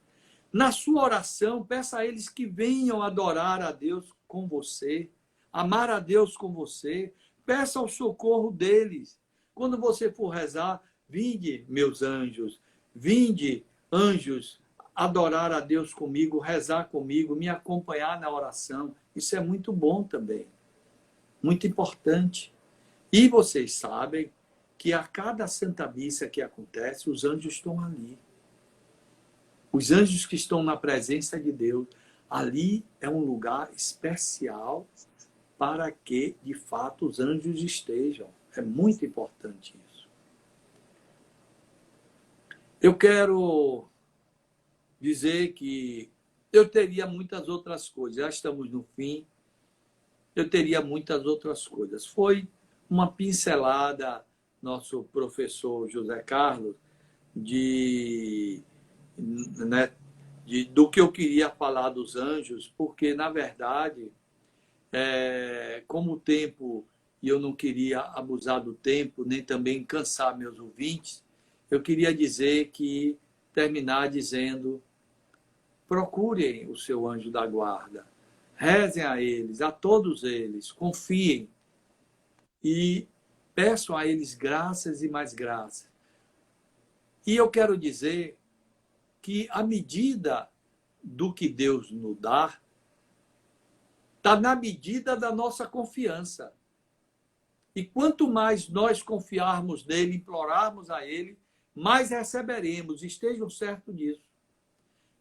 Na sua oração, peça a eles que venham adorar a Deus com você, amar a Deus com você. Peça o socorro deles. Quando você for rezar, vinde, meus anjos, vinde, anjos, adorar a Deus comigo, rezar comigo, me acompanhar na oração. Isso é muito bom também. Muito importante. E vocês sabem que a cada Santa Missa que acontece, os anjos estão ali. Os anjos que estão na presença de Deus, ali é um lugar especial para que, de fato, os anjos estejam. É muito importante isso. Eu quero dizer que eu teria muitas outras coisas. Já estamos no fim. Eu teria muitas outras coisas. Foi uma pincelada, nosso professor José Carlos, do que eu queria falar dos anjos, porque, na verdade, como o tempo, e eu não queria abusar do tempo, nem também cansar meus ouvintes, eu queria terminar dizendo, procurem o seu anjo da guarda, rezem a eles, a todos eles, confiem e peçam a eles graças e mais graças. E eu quero dizer que a medida do que Deus nos dá está na medida da nossa confiança. E quanto mais nós confiarmos nele, implorarmos a ele, mais receberemos. Estejam certos disso.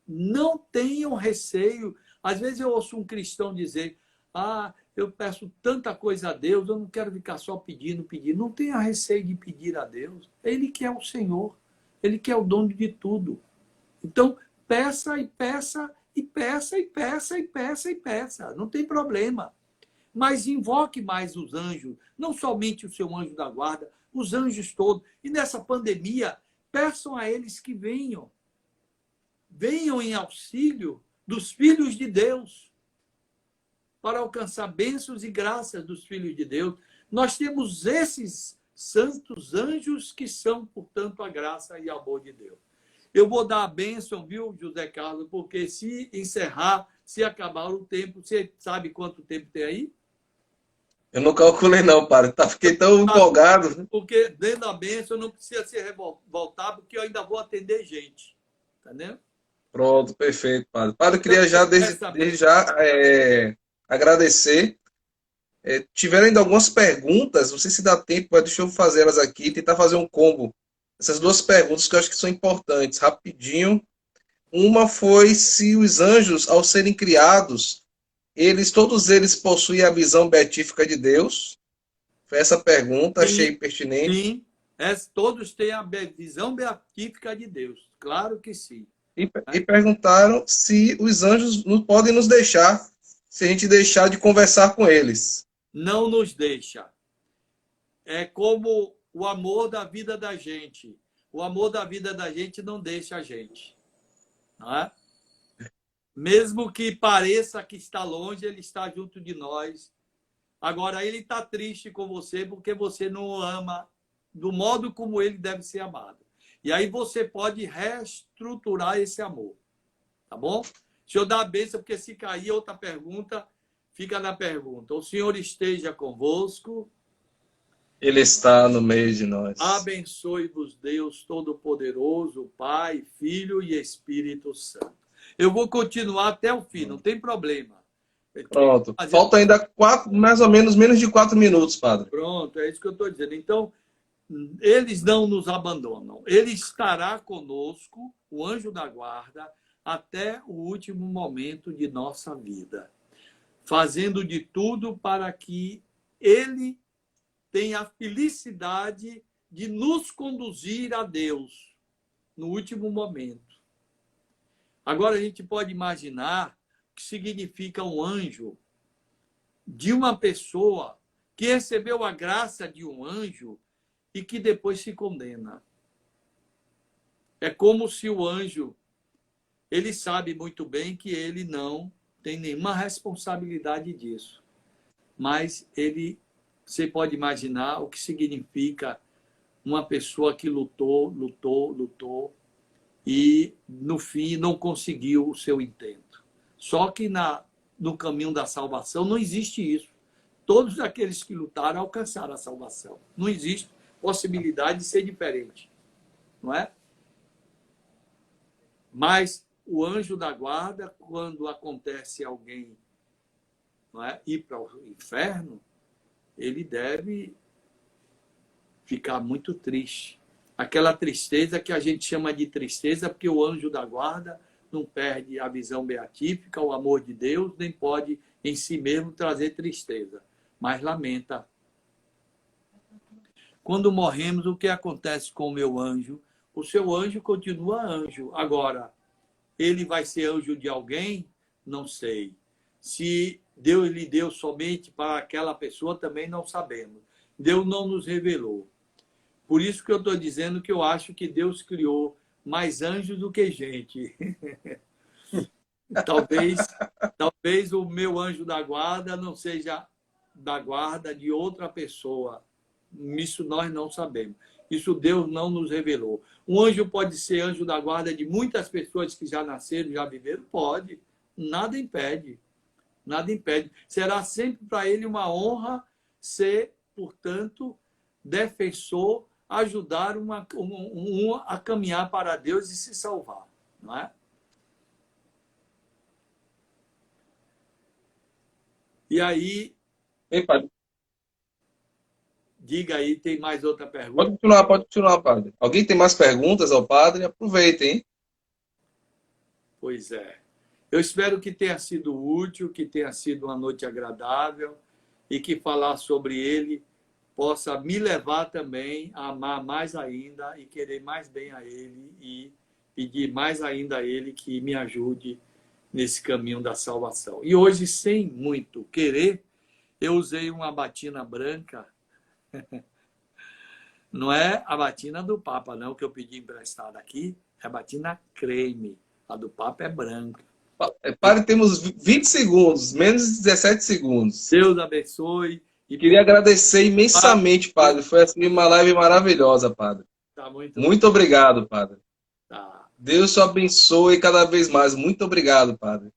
Não tenham receio. Às vezes eu ouço um cristão dizer, eu peço tanta coisa a Deus, eu não quero ficar só pedindo. Não tenha receio de pedir a Deus. Ele que é o Senhor. Ele que é o dono de tudo. Então, peça e peça, e peça, e peça, e peça, e peça. Não tem problema. Mas invoque mais os anjos, não somente o seu anjo da guarda, os anjos todos. E nessa pandemia, peçam a eles que venham. Venham em auxílio dos filhos de Deus, para alcançar bênçãos e graças dos filhos de Deus. Nós temos esses santos anjos que são, portanto, a graça e amor de Deus. Eu vou dar a bênção, viu, José Carlos, porque se encerrar, se acabar o tempo, você sabe quanto tempo tem aí? Eu não calculei não, padre. Tá, fiquei tão empolgado. Porque dentro da bênção não precisa se voltar, porque eu ainda vou atender gente. Entendeu? Pronto, perfeito, padre. Padre, eu Então, queria já, essa desde já, agradecer. Tiveram ainda algumas perguntas, não sei se dá tempo, mas deixa eu fazer elas aqui, tentar fazer um combo. Essas duas perguntas que eu acho que são importantes, rapidinho. Uma foi se os anjos, ao serem criados, todos eles possuem a visão beatífica de Deus. Foi essa pergunta, achei sim, pertinente. sim, todos têm a visão beatífica de Deus. Claro que sim. E perguntaram se os anjos não podem nos deixar, se a gente deixar de conversar com eles. Não nos deixa. É como o amor da vida da gente. O amor da vida da gente não deixa a gente. Não é? Mesmo que pareça que está longe, ele está junto de nós. Agora, ele está triste com você porque você não o ama do modo como ele deve ser amado. E aí você pode reestruturar esse amor. Tá bom? Deixa eu dar a bênção, porque se cair outra pergunta, fica na pergunta. O Senhor esteja convosco. Ele está no meio de nós. Abençoe-vos, Deus Todo-Poderoso, Pai, Filho e Espírito Santo. Eu vou continuar até o fim, não tem problema. Pronto. Falta ainda mais ou menos, menos de 4 minutos, padre. Pronto, é isso que eu estou dizendo. Então, eles não nos abandonam. Ele estará conosco, o anjo da guarda, até o último momento de nossa vida, fazendo de tudo para que ele tenha a felicidade de nos conduzir a Deus no último momento. Agora a gente pode imaginar o que significa um anjo de uma pessoa que recebeu a graça de um anjo e que depois se condena. É como se o anjo, ele sabe muito bem que ele não tem nenhuma responsabilidade disso. Mas você pode imaginar o que significa uma pessoa que lutou e no fim não conseguiu o seu intento. Só que no caminho da salvação não existe isso. Todos aqueles que lutaram alcançaram a salvação. Não existe possibilidade de ser diferente, não é? Mas o anjo da guarda, quando acontece alguém, não é, ir para o inferno, ele deve ficar muito triste. Aquela tristeza que a gente chama de tristeza, porque o anjo da guarda não perde a visão beatífica, o amor de Deus, nem pode em si mesmo trazer tristeza, mas lamenta. Quando morremos, o que acontece com o meu anjo? O seu anjo continua anjo. Agora, ele vai ser anjo de alguém? Não sei. Se Deus lhe deu somente para aquela pessoa, também não sabemos. Deus não nos revelou. Por isso que eu estou dizendo que eu acho que Deus criou mais anjos do que gente. Talvez o meu anjo da guarda não seja da guarda de outra pessoa. Isso nós não sabemos. Isso Deus não nos revelou. Um anjo pode ser anjo da guarda de muitas pessoas que já nasceram, já viveram? Pode. Nada impede. Nada impede. Será sempre para ele uma honra ser, portanto, defensor, ajudar a caminhar para Deus e se salvar. Não é? E aí, Ei, padre. diga aí, tem mais outra pergunta? Pode continuar, padre. Alguém tem mais perguntas ao padre? Aproveitem, hein? Pois é. Eu espero que tenha sido útil, que tenha sido uma noite agradável e que falar sobre ele possa me levar também a amar mais ainda e querer mais bem a ele e pedir mais ainda a ele que me ajude nesse caminho da salvação. E hoje, sem muito querer, eu usei uma batina branca. Não é a batina do Papa, não, que eu pedi emprestada aqui. É a batina creme. A do Papa é branca. Padre, temos 20 segundos, menos de 17 segundos. Deus abençoe. E queria agradecer imensamente, padre. Foi assim uma live maravilhosa, padre. Tá muito obrigado, padre. Tá. Deus te abençoe cada vez mais. Muito obrigado, padre.